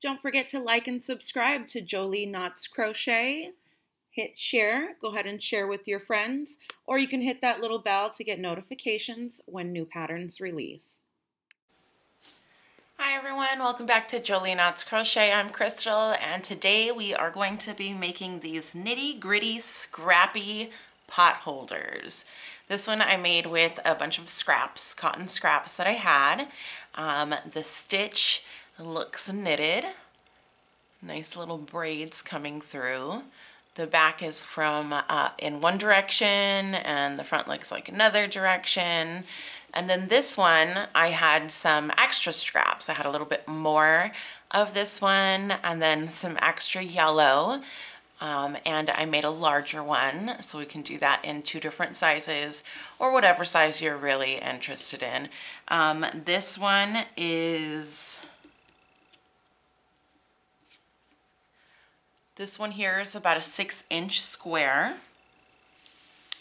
Don't forget to like and subscribe to Jolie Knots Crochet. Hit share, go ahead and share with your friends, or you can hit that little bell to get notifications when new patterns release. Hi everyone, welcome back to Jolie Knots Crochet. I'm Crystal, and today we are going to be making these Knitty Gritty Scrappy Potholders. This one I made with a bunch of scraps, cotton scraps that I had. The stitch looks knitted. Nice little braids coming through. The back is from in one direction and the front looks like another direction. And then this one, I had some extra scraps. I had a little bit more of this one and then some extra yellow. And I made a larger one, so we can do that in 2 different sizes or whatever size you're really interested in. This one is... This one here is about a 6-inch square,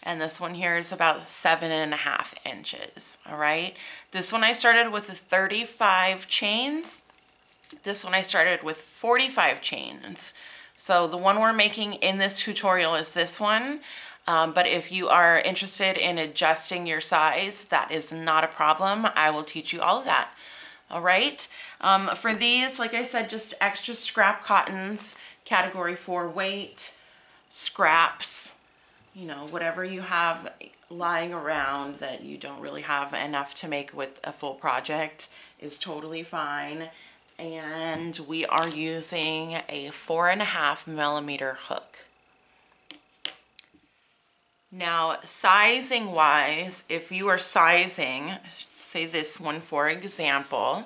and this one here is about 7.5 inches, all right? This one I started with 35 chains. This one I started with 45 chains. So the one we're making in this tutorial is this one, but if you are interested in adjusting your size, that is not a problem. I will teach you all of that, all right? For these, like I said, just extra scrap cottons, category 4 weight, scraps, you know, whatever you have lying around that you don't really have enough to make with a full project is totally fine. And we are using a 4.5mm hook. Now, sizing wise, if you are sizing, say this one for example,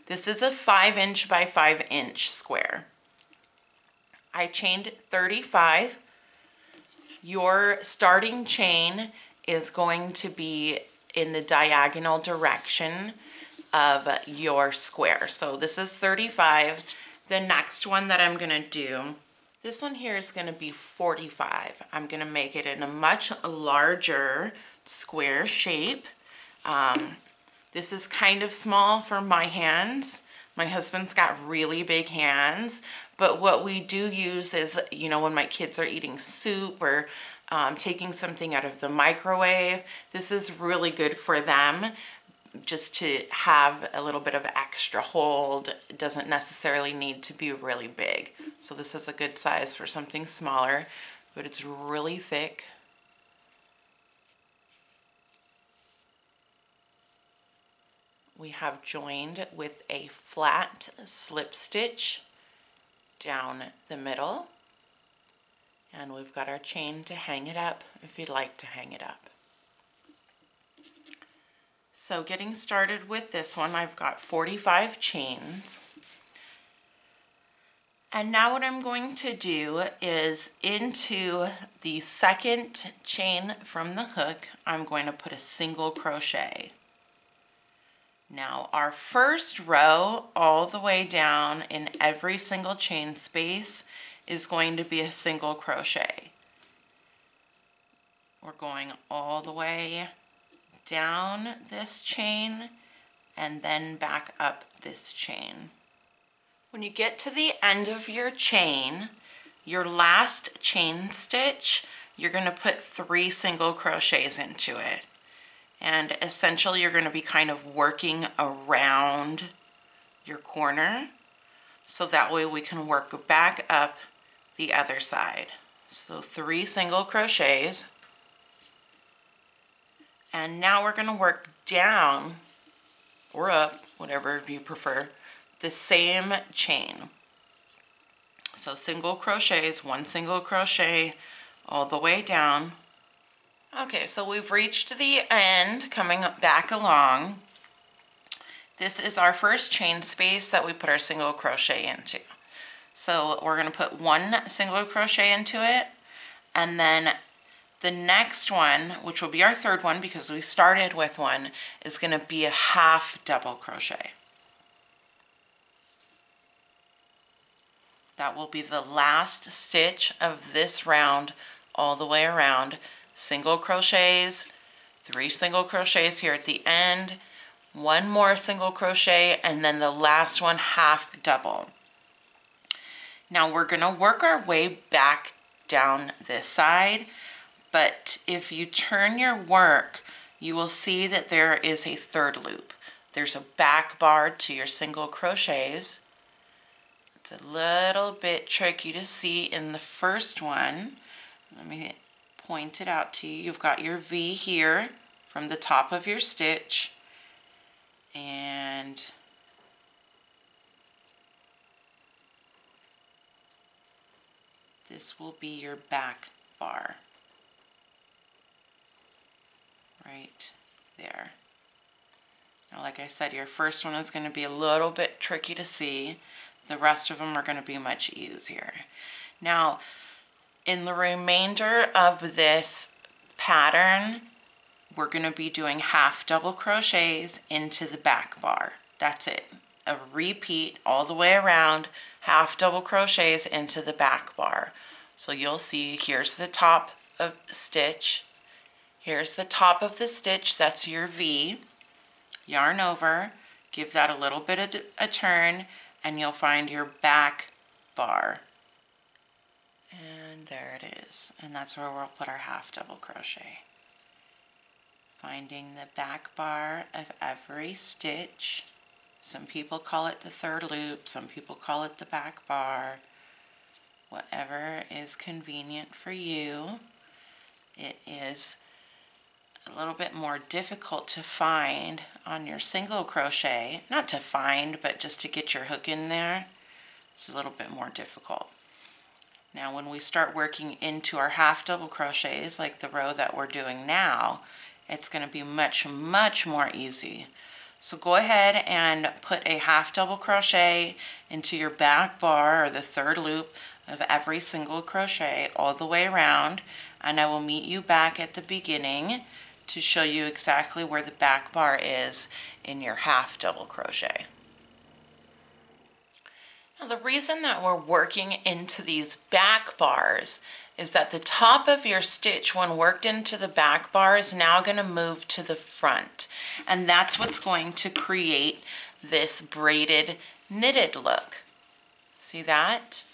this is a 5-inch by 5-inch square. I chained 35. Your starting chain is going to be in the diagonal direction of your square. So this is 35. The next one that I'm gonna do, this one here is gonna be 45. I'm gonna make it in a much larger square shape. This is kind of small for my hands. My husband's got really big hands, but what we do use is, you know, when my kids are eating soup or taking something out of the microwave, this is really good for them just to have a little bit of extra hold. It doesn't necessarily need to be really big. So this is a good size for something smaller, but it's really thick. We have joined with a flat slip stitch down the middle, and we've got our chain to hang it up if you'd like to hang it up. So getting started with this one, I've got 45 chains. And now what I'm going to do is into the second chain from the hook, I'm going to put a single crochet. Now our first row all the way down in every single chain space is going to be a single crochet. We're going all the way down this chain and then back up this chain. When you get to the end of your chain, your last chain stitch, you're going to put 3 single crochets into it. And essentially you're going to be kind of working around your corner, so that way we can work back up the other side. So 3 single crochets. And now we're going to work down or up, whatever you prefer, the same chain. So single crochets, 1 single crochet all the way down. Okay, so we've reached the end, coming back along. This is our first chain space that we put our single crochet into. So we're going to put 1 single crochet into it, and then the next one, which will be our third one because we started with one, is going to be a half double crochet. That will be the last stitch of this round all the way around. Single crochets, 3 single crochets here at the end, 1 more single crochet, and then the last one half double. Now we're gonna work our way back down this side, but if you turn your work, you will see that there is a third loop. There's a back bar to your single crochets. It's a little bit tricky to see in the first one. Let me point it out to you. You've got your V here from the top of your stitch, and this will be your back bar right there. Now, like I said, your first one is going to be a little bit tricky to see. The rest of them are going to be much easier. Now, in the remainder of this pattern, we're going to be doing half double crochets into the back bar. That's it. A repeat all the way around, half double crochets into the back bar. So you'll see here's the top of stitch. Here's the top of the stitch, that's your V. Yarn over, give that a little bit of a turn, and you'll find your back bar. And there it is. And that's where we'll put our half double crochet. Finding the back bar of every stitch. Some people call it the third loop, some people call it the back bar. Whatever is convenient for you. It is a little bit more difficult to find on your single crochet. Not to find, but just to get your hook in there. It's a little bit more difficult. Now when we start working into our half double crochets, like the row that we're doing now, it's going to be much more easy. So go ahead and put a half double crochet into your back bar, or the third loop of every single crochet all the way around, and I will meet you back at the beginning to show you exactly where the back bar is in your half double crochet. Now the reason that we're working into these back bars is that the top of your stitch, when worked into the back bar, is now going to move to the front, and that's what's going to create this braided knitted look. See that?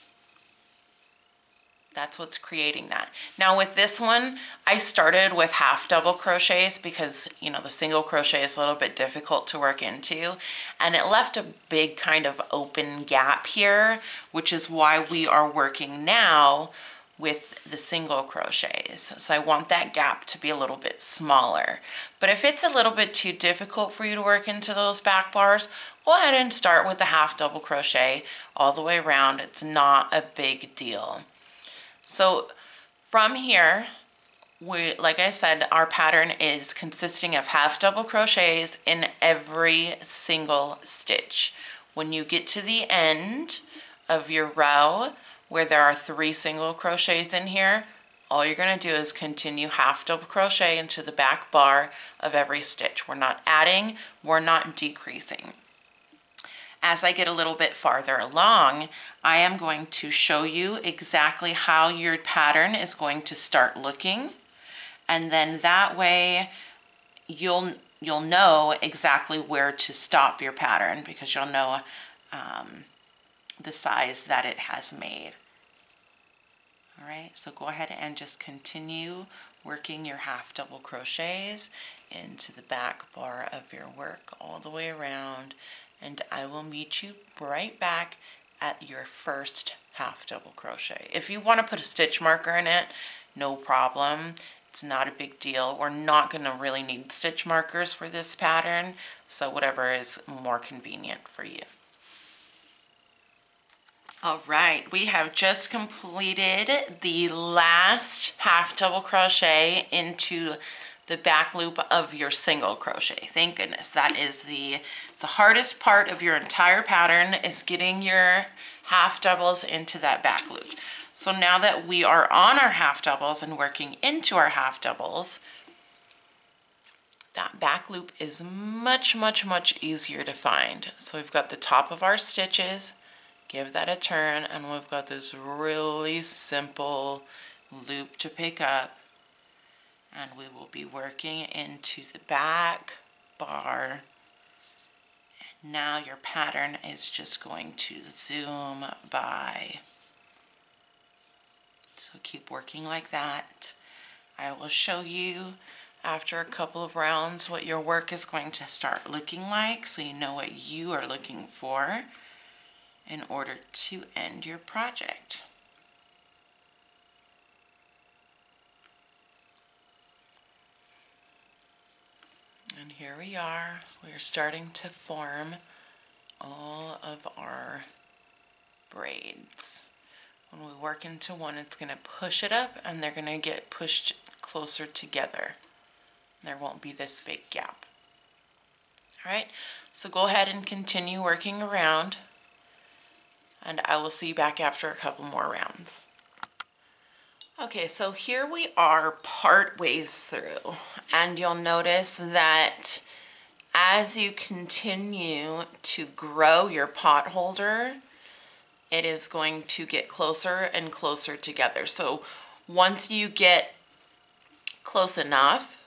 That's what's creating that. Now with this one, I started with half double crochets because, you know, the single crochet is a little bit difficult to work into, and it left a big kind of open gap here, which is why we are working now with the single crochets. So I want that gap to be a little bit smaller. But if it's a little bit too difficult for you to work into those back bars, go ahead and start with the half double crochet all the way around. It's not a big deal. So from here, like I said, our pattern is consisting of half double crochets in every single stitch. When you get to the end of your row, where there are 3 single crochets in here, all you're going to do is continue half double crochet into the back bar of every stitch. We're not adding, we're not decreasing. As I get a little bit farther along, I am going to show you exactly how your pattern is going to start looking, and then that way you'll know exactly where to stop your pattern, because you'll know the size that it has made. All right, so go ahead and just continue working your half double crochets into the back bar of your work all the way around, and I will meet you right back at your first half double crochet. If you want to put a stitch marker in it, no problem. It's not a big deal. We're not going to really need stitch markers for this pattern, so whatever is more convenient for you. All right, we have just completed the last half double crochet into the back loop of your single crochet. Thank goodness. That is the hardest part of your entire pattern, is getting your half doubles into that back loop. So now that we are on our half doubles and working into our half doubles, that back loop is much easier to find. So we've got the top of our stitches, give that a turn, and we've got this really simple loop to pick up, and we will be working into the back bar. And now your pattern is just going to zoom by. So keep working like that. I will show you after a couple of rounds what your work is going to start looking like, so you know what you are looking for in order to end your project. And here we are. We're starting to form all of our braids. When we work into one, it's going to push it up and they're going to get pushed closer together. There won't be this big gap. Alright, so go ahead and continue working around, and I will see you back after a couple more rounds. Okay, so here we are part ways through, and you'll notice that as you continue to grow your pot holder, it is going to get closer and closer together. So once you get close enough,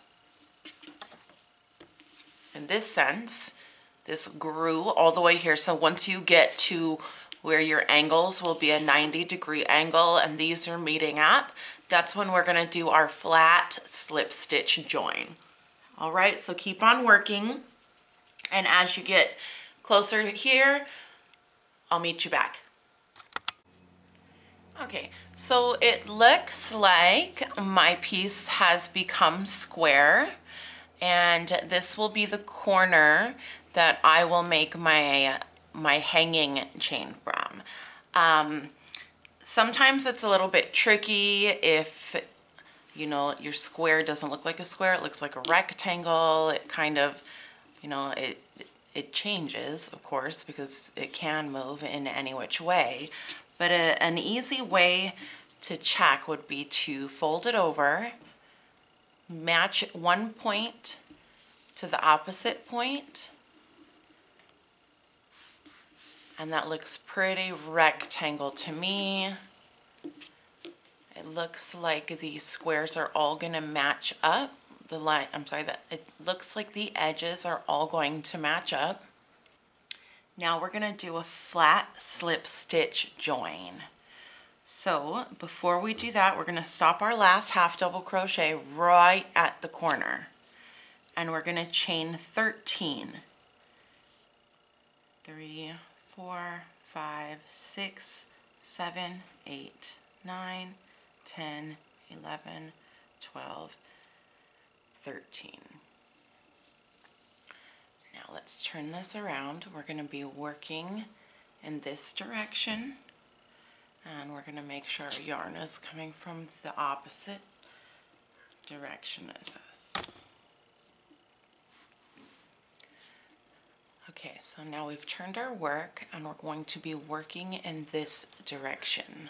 in this sense, this grew all the way here. So once you get to where your angles will be a 90-degree angle and these are meeting up, that's when we're going to do our flat slip stitch join. All right, so keep on working, and as you get closer here, I'll meet you back. Okay, so it looks like my piece has become square, and this will be the corner that I will make my hanging chain from. Sometimes it's a little bit tricky if, you know, your square doesn't look like a square, it looks like a rectangle. It kind of, you know, it changes, of course, because it can move in any which way. But an easy way to check would be to fold it over, match one point to the opposite point, and that looks pretty rectangle to me. It looks like these squares are all going to match up. It looks like the edges are all going to match up. Now we're going to do a flat slip stitch join. So before we do that, we're going to stop our last half double crochet right at the corner, and we're going to chain 13. 3, 4, 5, 6, 7, 8, 9, 10, 11, 12, 13. Now let's turn this around. We're going to be working in this direction, and we're going to make sure our yarn is coming from the opposite direction as us. Okay, so now we've turned our work and we're going to be working in this direction.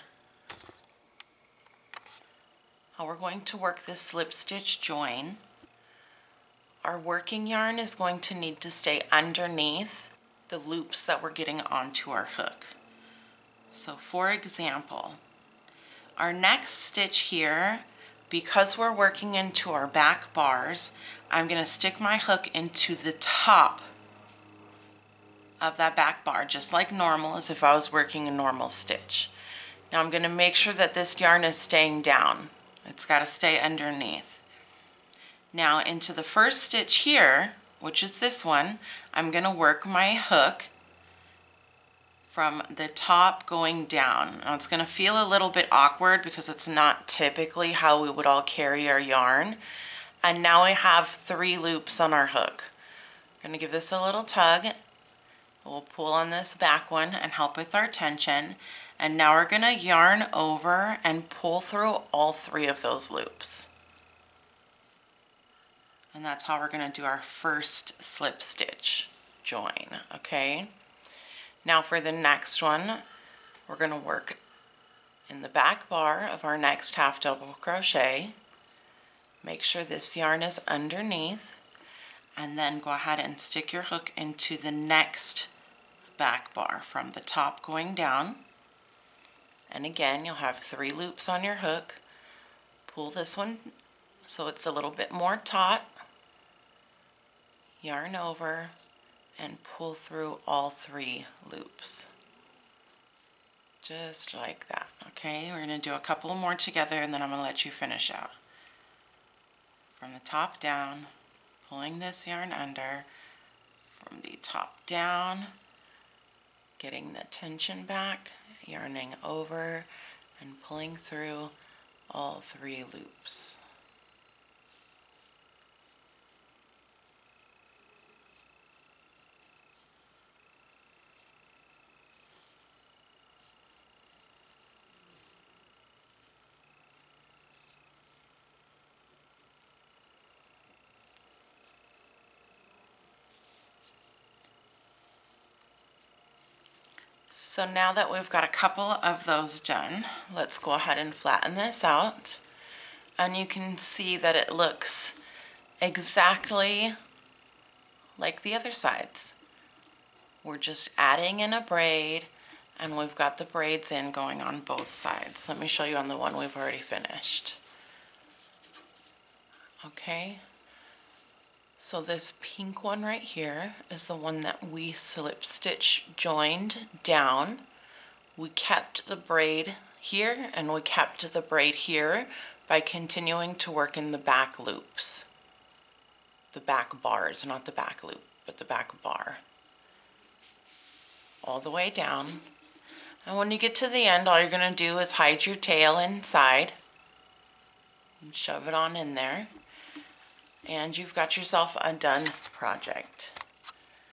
How we're going to work this slip stitch join, our working yarn is going to need to stay underneath the loops that we're getting onto our hook. So for example, our next stitch here, because we're working into our back bars, I'm going to stick my hook into the top of that back bar, just like normal, as if I was working a normal stitch. Now I'm going to make sure that this yarn is staying down. It's got to stay underneath. Now into the first stitch here, which is this one, I'm going to work my hook from the top going down. Now it's going to feel a little bit awkward because it's not typically how we would all carry our yarn. And now I have 3 loops on our hook. I'm going to give this a little tug. We'll pull on this back one and help with our tension. And now we're going to yarn over and pull through all 3 of those loops. And that's how we're going to do our first slip stitch join, okay? Now for the next one, we're going to work in the back bar of our next half double crochet. Make sure this yarn is underneath, and then go ahead and stick your hook into the next back bar from the top going down. And again, you'll have 3 loops on your hook. Pull this one so it's a little bit more taut. Yarn over and pull through all 3 loops. Just like that. Okay, we're going to do a couple more together and then I'm going to let you finish out. From the top down, pulling this yarn under, from the top down, getting the tension back, yarning over, and pulling through all 3 loops. So now that we've got a couple of those done, let's go ahead and flatten this out. And you can see that it looks exactly like the other sides. We're just adding in a braid, and we've got the braids in going on both sides. Let me show you on the one we've already finished. Okay. So this pink one right here is the one that we slip stitch joined down. We kept the braid here and we kept the braid here by continuing to work in the back loops. The back bars, not the back loop, but the back bar. All the way down. And when you get to the end, all you're going to do is hide your tail inside and shove it on in there. And you've got yourself a done project.